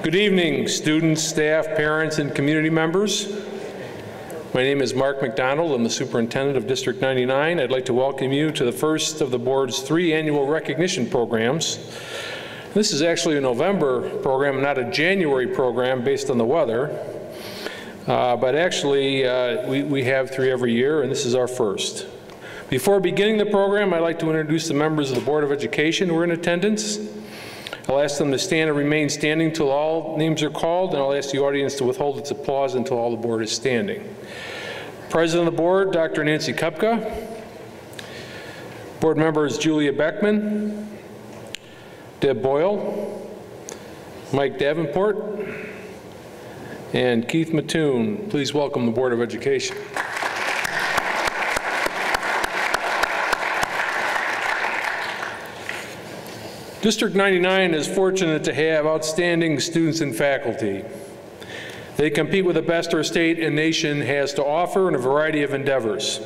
Good evening, students, staff, parents, and community members. My name is Mark McDonald. I'm the superintendent of District 99. I'd like to welcome you to the first of the board's 3 annual recognition programs. This is actually a November program, not a January program based on the weather. But actually, we have 3 every year, and this is our first. Before beginning the program, I'd like to introduce the members of the Board of Education who are in attendance. I'll ask them to stand and remain standing until all names are called, and I'll ask the audience to withhold its applause until all the board is standing. President of the board, Dr. Nancy Kupka. Board members Julia Beckman, Deb Boyle, Mike Davenport, and Keith Mattoon. Please welcome the Board of Education. District 99 is fortunate to have outstanding students and faculty. They compete with the best our state and nation has to offer in a variety of endeavors.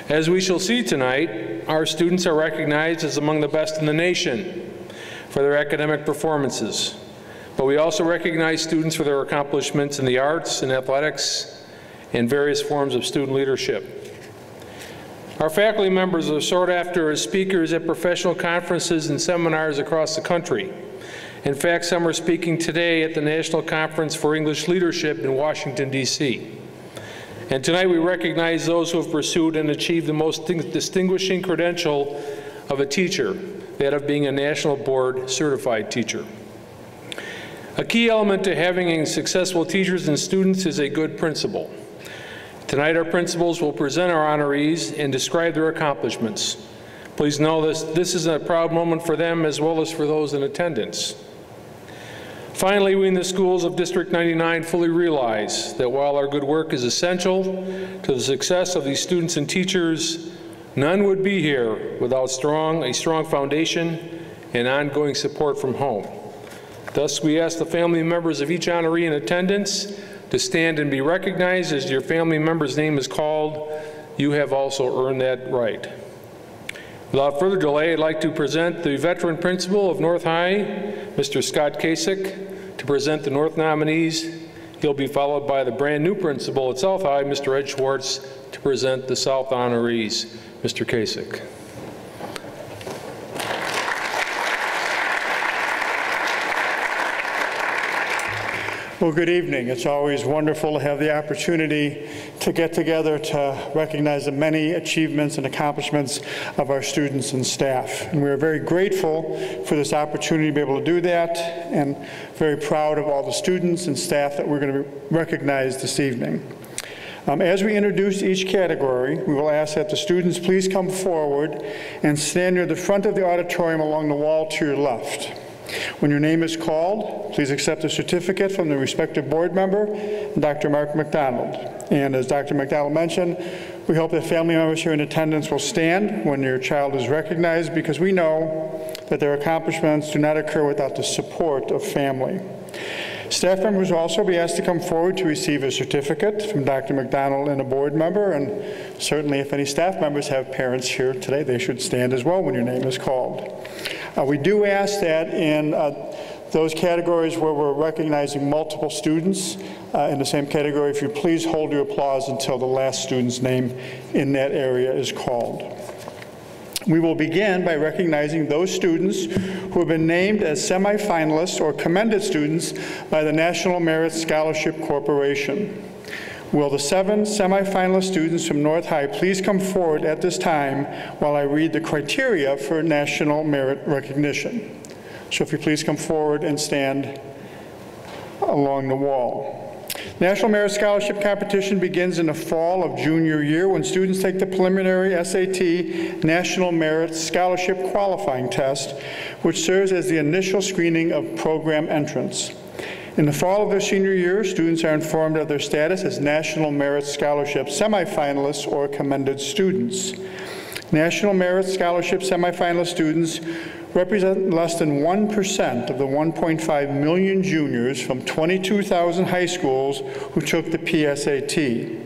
As we shall see tonight, our students are recognized as among the best in the nation for their academic performances. But we also recognize students for their accomplishments in the arts and athletics and various forms of student leadership. Our faculty members are sought after as speakers at professional conferences and seminars across the country. In fact, some are speaking today at the National Conference for English Leadership in Washington, D.C. And tonight we recognize those who have pursued and achieved the most distinguishing credential of a teacher, that of being a National Board certified teacher. A key element to having successful teachers and students is a good principal. Tonight our principals will present our honorees and describe their accomplishments. Please know this is a proud moment for them as well as for those in attendance. Finally, we in the schools of District 99 fully realize that while our good work is essential to the success of these students and teachers, none would be here without a strong foundation and ongoing support from home. Thus, we ask the family members of each honoree in attendance to stand and be recognized as your family member's name is called. You have also earned that right. Without further delay, I'd like to present the veteran principal of North High, Mr. Scott Kasich, to present the North nominees. He'll be followed by the brand new principal at South High, Mr. Ed Schwartz, to present the South honorees. Mr. Kasich. Well, good evening. It's always wonderful to have the opportunity to get together to recognize the many achievements and accomplishments of our students and staff. And we are very grateful for this opportunity to be able to do that, and very proud of all the students and staff that we're going to recognize this evening. As we introduce each category, we will ask that the students please come forward and stand near the front of the auditorium along the wall to your left. When your name is called, please accept a certificate from the respective board member, Dr. Mark McDonald. And as Dr. McDonald mentioned, we hope that family members here in attendance will stand when your child is recognized, because we know that their accomplishments do not occur without the support of family. Staff members will also be asked to come forward to receive a certificate from Dr. McDonald and a board member, and certainly if any staff members have parents here today, they should stand as well when your name is called. We do ask that in those categories where we're recognizing multiple students in the same category, if you please hold your applause until the last student's name in that area is called. We will begin by recognizing those students who have been named as semifinalists or commended students by the National Merit Scholarship Corporation. Will the 7 semifinalist students from North High please come forward at this time while I read the criteria for national merit recognition? So if you please come forward and stand along the wall. National Merit Scholarship Competition begins in the fall of junior year when students take the preliminary SAT National Merit Scholarship Qualifying Test, which serves as the initial screening of program entrance. In the fall of their senior year, students are informed of their status as National Merit Scholarship semifinalists or commended students. National Merit Scholarship semifinalist students represent less than 1% of the 1.5 million juniors from 22,000 high schools who took the PSAT.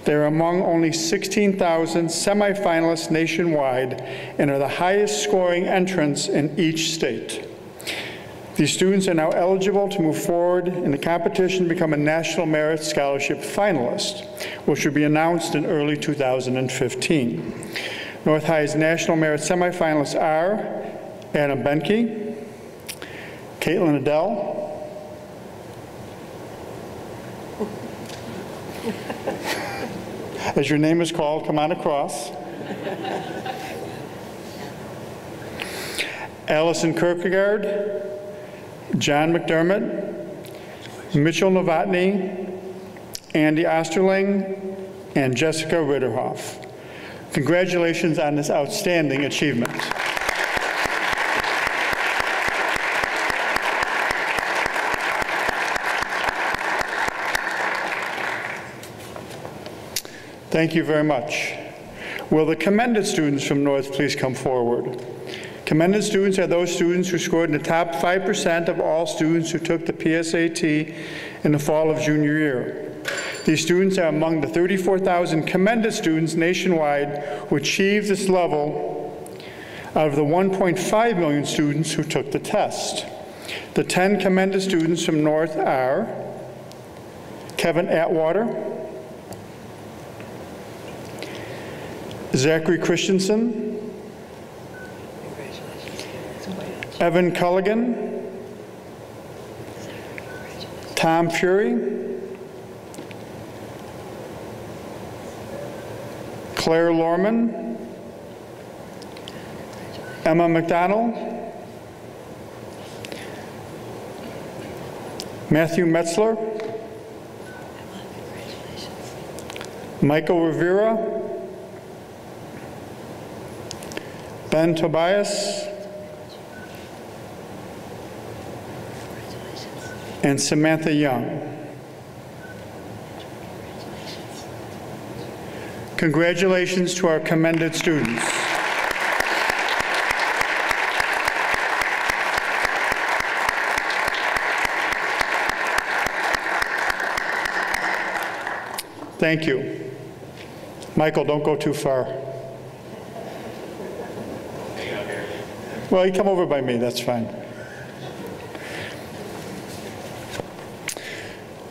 They're among only 16,000 semifinalists nationwide and are the highest scoring entrants in each state. These students are now eligible to move forward in the competition to become a National Merit Scholarship finalist, which will be announced in early 2015. North High's National Merit semifinalists are Adam Benke, Caitlin Adele, as your name is called, come on across. Allison Kierkegaard, John McDermott, Mitchell Novotny, Andy Osterling, and Jessica Ritterhoff. Congratulations on this outstanding achievement. Thank you very much. Will the commended students from North please come forward? Commended students are those students who scored in the top 5% of all students who took the PSAT in the fall of junior year. These students are among the 34,000 commended students nationwide who achieved this level out of the 1.5 million students who took the test. The 10 commended students from North are Kevin Atwater, Zachary Christensen, Evan Culligan, Tom Fury, Claire Lorman, Emma McDonald, Matthew Metzler, Michael Rivera, Ben Tobias, and Samantha Young. Congratulations to our commended students. Thank you. Michael, don't go too far. Well, you come over by me, that's fine.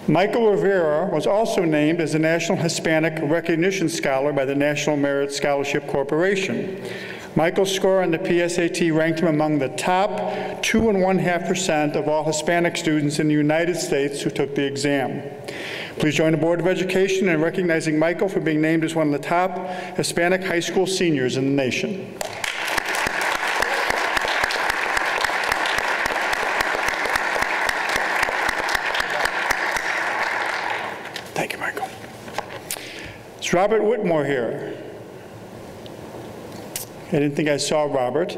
Michael Rivera was also named as a National Hispanic Recognition Scholar by the National Merit Scholarship Corporation. Michael's score on the PSAT ranked him among the top 2.5% of all Hispanic students in the United States who took the exam. Please join the Board of Education in recognizing Michael for being named as one of the top Hispanic high school seniors in the nation. Thank you, Michael. Is Robert Whitmore here? I didn't think I saw Robert.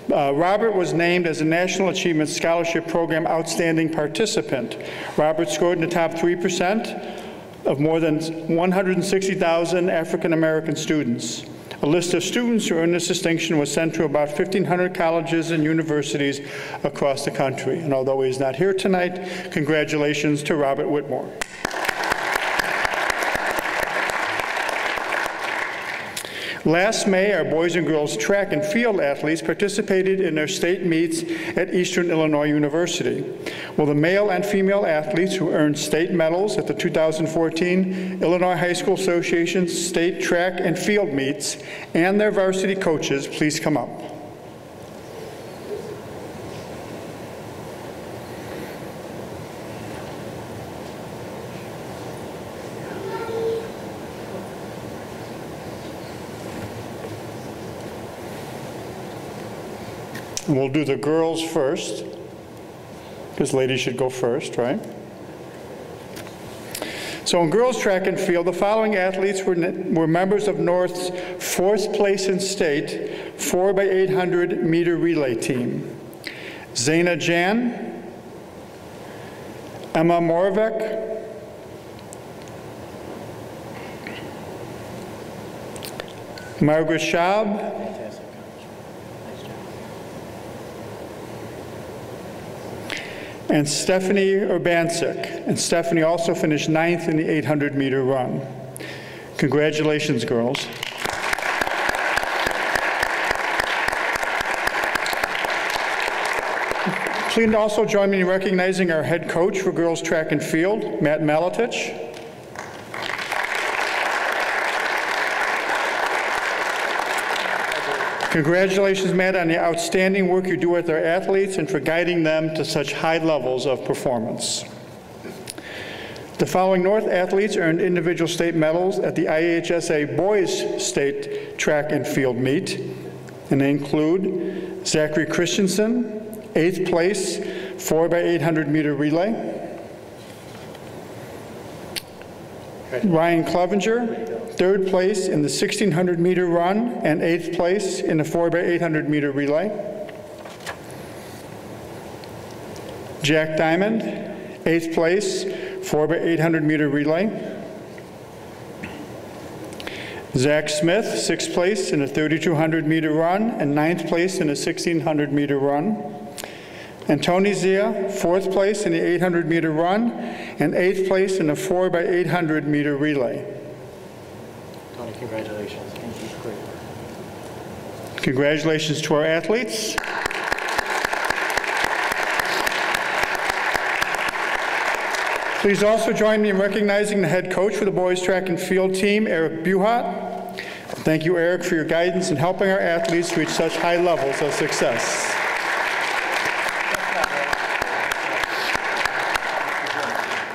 Robert was named as a National Achievement Scholarship Program Outstanding Participant. Robert scored in the top 3% of more than 160,000 African American students. A list of students who earned this distinction was sent to about 1,500 colleges and universities across the country. And although he's not here tonight, congratulations to Robert Whitmore. Last May, our boys and girls track and field athletes participated in their state meets at Eastern Illinois University. Will the male and female athletes who earned state medals at the 2014 Illinois High School Association state track and field meets and their varsity coaches please come up? And we'll do the girls first, because ladies should go first, right? So in girls track and field, the following athletes were members of North's 4th place in state 4x800 meter relay team. Zaina Jan, Emma Moravec, Margaret Schaub, and Stephanie Urbancic. And Stephanie also finished 9th in the 800 meter run. Congratulations, girls. Please also join me in recognizing our head coach for girls track and field, Matt Malatich. Congratulations, Matt, on the outstanding work you do with our athletes and for guiding them to such high levels of performance. The following North athletes earned individual state medals at the IHSA Boys State Track and Field Meet, and they include Zachary Christensen, 8th place, 4x800 meter relay. Ryan Clevenger, 3rd place in the 1600 meter run and 8th place in the 4x800 meter relay. Jack Diamond, 8th place, 4x800 meter relay. Zach Smith, 6th place in the 3200 meter run and 9th place in the 1600 meter run. And Tony Zia, 4th place in the 800 meter run and 8th place in the 4x800 meter relay. Tony, congratulations. Thank you. Great. Congratulations to our athletes. Please also join me in recognizing the head coach for the boys track and field team, Eric Buhat. Thank you, Eric, for your guidance in helping our athletes reach such high levels of success.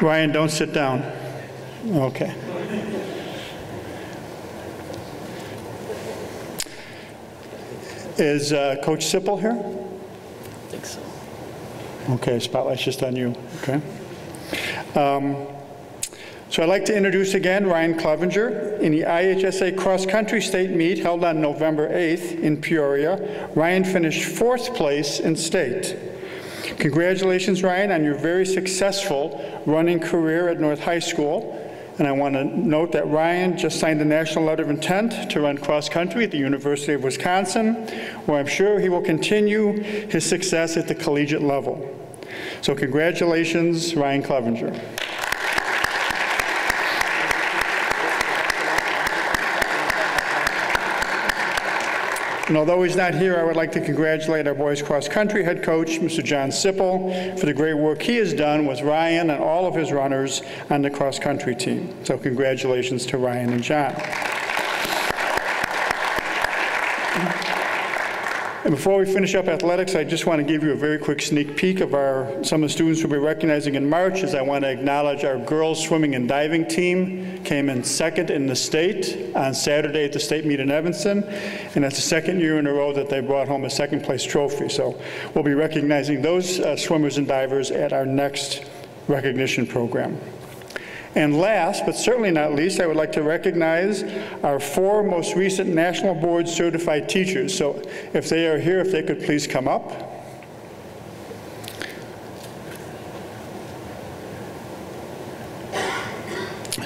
Ryan, don't sit down. Okay. Is Coach Sipple here? I think so. Okay, spotlight's just on you. Okay. So I'd like to introduce again Ryan Clevenger. In the IHSA cross-country state meet held on November 8th in Peoria, Ryan finished 4th place in state. Congratulations, Ryan, on your very successful running career at North High School. And I want to note that Ryan just signed a national letter of intent to run cross-country at the University of Wisconsin, where I'm sure he will continue his success at the collegiate level. So congratulations, Ryan Clevenger. And although he's not here, I would like to congratulate our boys cross-country head coach, Mr. John Sipple, for the great work he has done with Ryan and all of his runners on the cross-country team. So congratulations to Ryan and John. And before we finish up athletics, I just want to give you a very quick sneak peek of some of the students we'll be recognizing in March, as I want to acknowledge our girls swimming and diving team came in 2nd in the state on Saturday at the state meet in Evanston, and that's the 2nd year in a row that they brought home a 2nd place trophy. So we'll be recognizing those swimmers and divers at our next recognition program. And last, but certainly not least, I would like to recognize our 4 most recent National Board certified teachers. So if they are here, if they could please come up.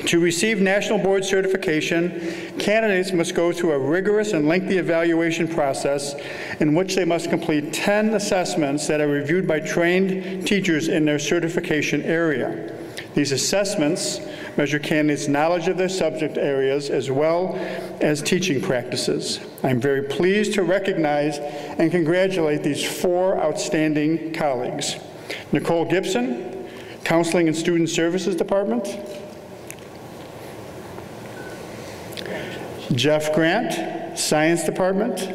To receive National Board certification, candidates must go through a rigorous and lengthy evaluation process in which they must complete 10 assessments that are reviewed by trained teachers in their certification area. These assessments measure candidates' knowledge of their subject areas as well as teaching practices. I'm very pleased to recognize and congratulate these 4 outstanding colleagues. Nicole Gibson, Counseling and Student Services Department. Jeff Grant, Science Department.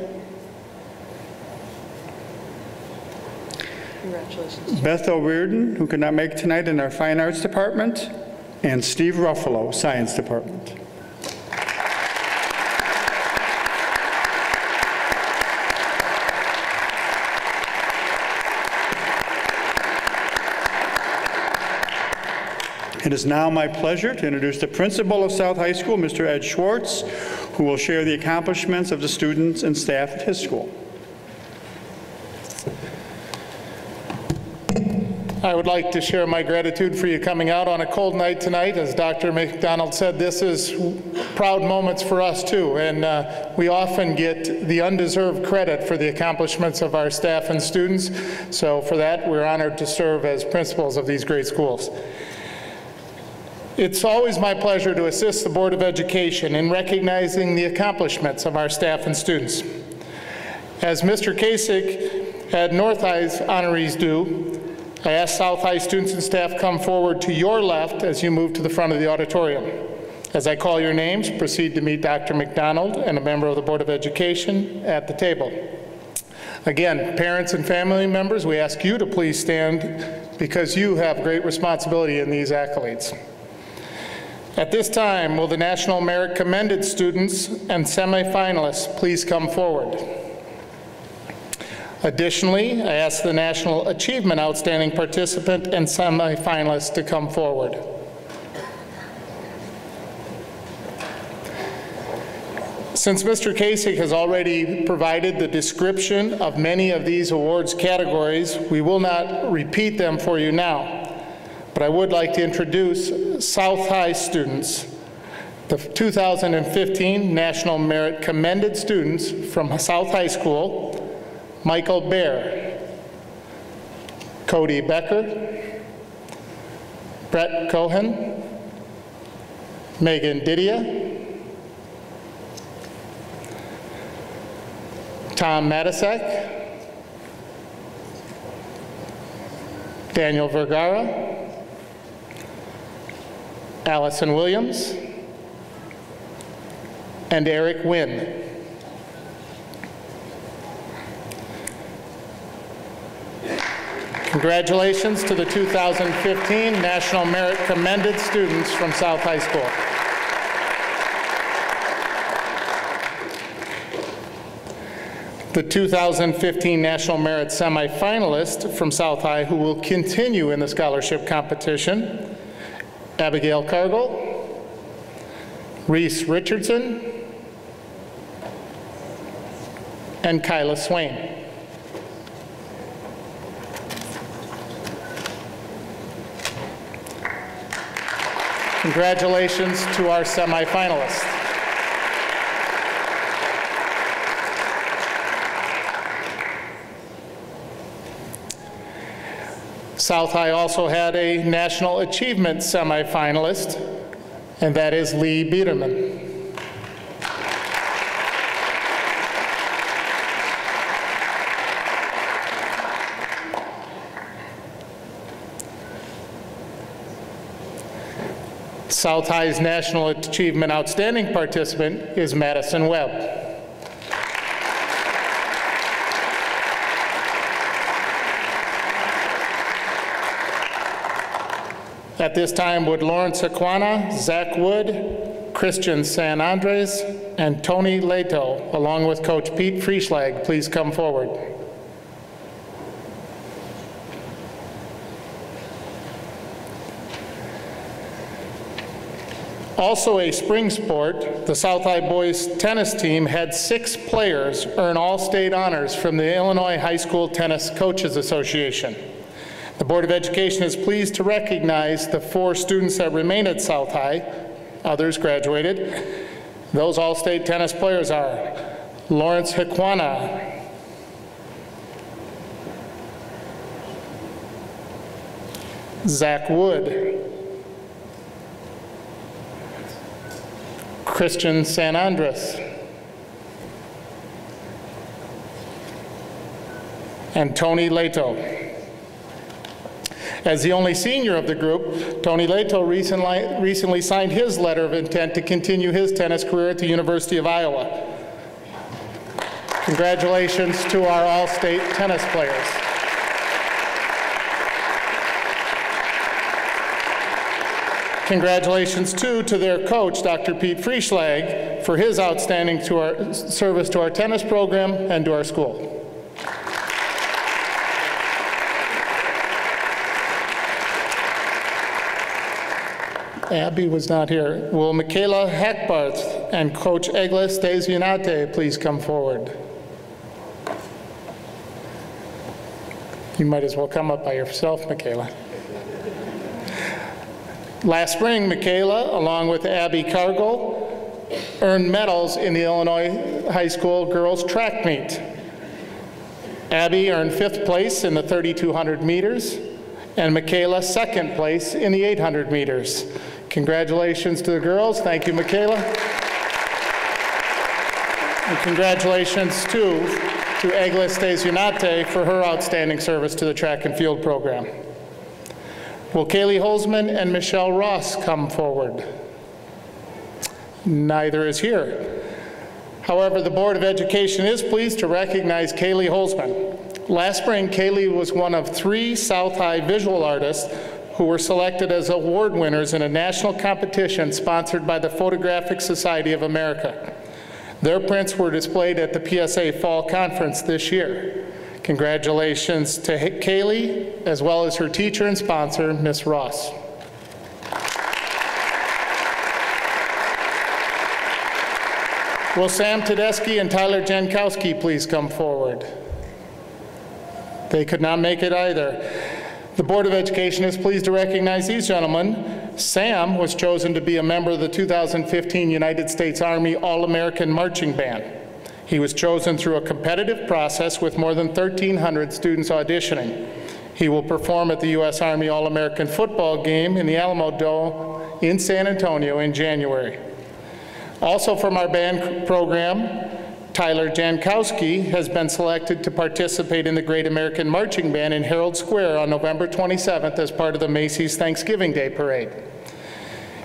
Congratulations. Beth O'Riordan, who could not make it tonight, in our Fine Arts Department, and Steve Ruffalo, Science Department. It is now my pleasure to introduce the principal of South High School, Mr. Ed Schwartz, who will share the accomplishments of the students and staff at his school. I would like to share my gratitude for you coming out on a cold night tonight. As Dr. McDonald said, this is proud moments for us too, and we often get the undeserved credit for the accomplishments of our staff and students. So for that, we're honored to serve as principals of these great schools. It's always my pleasure to assist the Board of Education in recognizing the accomplishments of our staff and students. As Mr. Kasich As North High's honorees do, I ask South High students and staff come forward to your left as you move to the front of the auditorium. As I call your names, proceed to meet Dr. McDonald and a member of the Board of Education at the table. Again, parents and family members, we ask you to please stand because you have great responsibility in these accolades. At this time, will the National Merit Commended students and semifinalists please come forward? Additionally, I ask the National Achievement Outstanding Participant and semifinalists to come forward. Since Mr. Kasich has already provided the description of many of these awards categories, we will not repeat them for you now. But I would like to introduce South High students, the 2015 National Merit Commended students from South High School: Michael Baer, Cody Becker, Brett Cohen, Megan Didia, Tom Matisek, Daniel Vergara, Allison Williams, and Eric Wynn. Congratulations to the 2015 National Merit Commended students from South High School. The 2015 National Merit semifinalist from South High who will continue in the scholarship competition: Abigail Cargill, Reese Richardson, and Kyla Swain. Congratulations to our semifinalists. South High also had a National Achievement semifinalist, and that is Lee Biederman. South High's National Achievement Outstanding participant is Madison Webb. At this time, would Lawrence Aquana, Zach Wood, Christian San Andres, and Tony Leto, along with Coach Pete Frieschlag, please come forward. Also a spring sport, the South High boys tennis team had 6 players earn all-state honors from the Illinois High School Tennis Coaches Association. The Board of Education is pleased to recognize the 4 students that remain at South High. Others graduated. Those all-state tennis players are Lawrence Hiquana, Zach Wood, Christian San Andres, and Tony Leto. As the only senior of the group, Tony Leto recently signed his letter of intent to continue his tennis career at the University of Iowa. Congratulations to our all-state tennis players. Congratulations, too, to their coach, Dr. Pete Frieschlag, for his outstanding service to our tennis program and to our school. Abby was not here. Will Michaela Hackbarth and Coach Egla Stasianate please come forward? You might as well come up by yourself, Michaela. Last spring, Michaela, along with Abby Cargill, earned medals in the Illinois High School girls track meet. Abby earned 5th place in the 3,200 meters, and Michaela 2nd place in the 800 meters. Congratulations to the girls. Thank you, Michaela. And congratulations, too, to Egla Stazionate for her outstanding service to the track and field program. Will Kaylee Holzman and Michelle Ross come forward? Neither is here. However, the Board of Education is pleased to recognize Kaylee Holzman. Last spring, Kaylee was one of 3 South High visual artists who were selected as award winners in a national competition sponsored by the Photographic Society of America. Their prints were displayed at the PSA Fall Conference this year. Congratulations to Kaylee, as well as her teacher and sponsor, Ms. Ross. Will Sam Tedeschi and Tyler Jankowski please come forward? They could not make it either. The Board of Education is pleased to recognize these gentlemen. Sam was chosen to be a member of the 2015 United States Army All-American Marching Band. He was chosen through a competitive process with more than 1,300 students auditioning. He will perform at the U.S. Army All-American Football Game in the Alamo Dome in San Antonio in January. Also from our band program, Tyler Jankowski has been selected to participate in the Great American Marching Band in Herald Square on November 27th as part of the Macy's Thanksgiving Day Parade.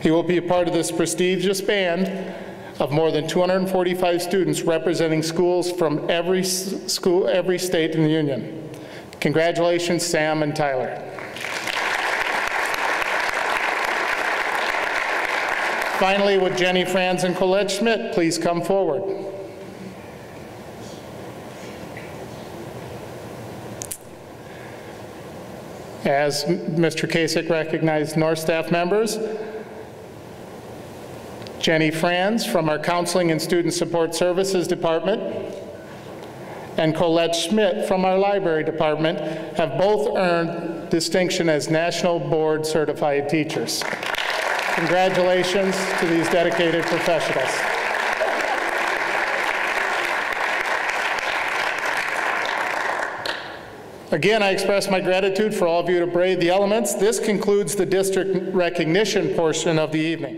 He will be a part of this prestigious band of more than 245 students representing schools from every state in the Union. Congratulations, Sam and Tyler. Finally, would Jenny Franz and Colette Schmidt please come forward? As Mr. Kasich recognized North staff members, Jenny Franz from our Counseling and Student Support Services Department and Colette Schmidt from our Library Department have both earned distinction as National Board Certified Teachers. Congratulations to these dedicated professionals. Again, I express my gratitude for all of you to brave the elements. This concludes the district recognition portion of the evening.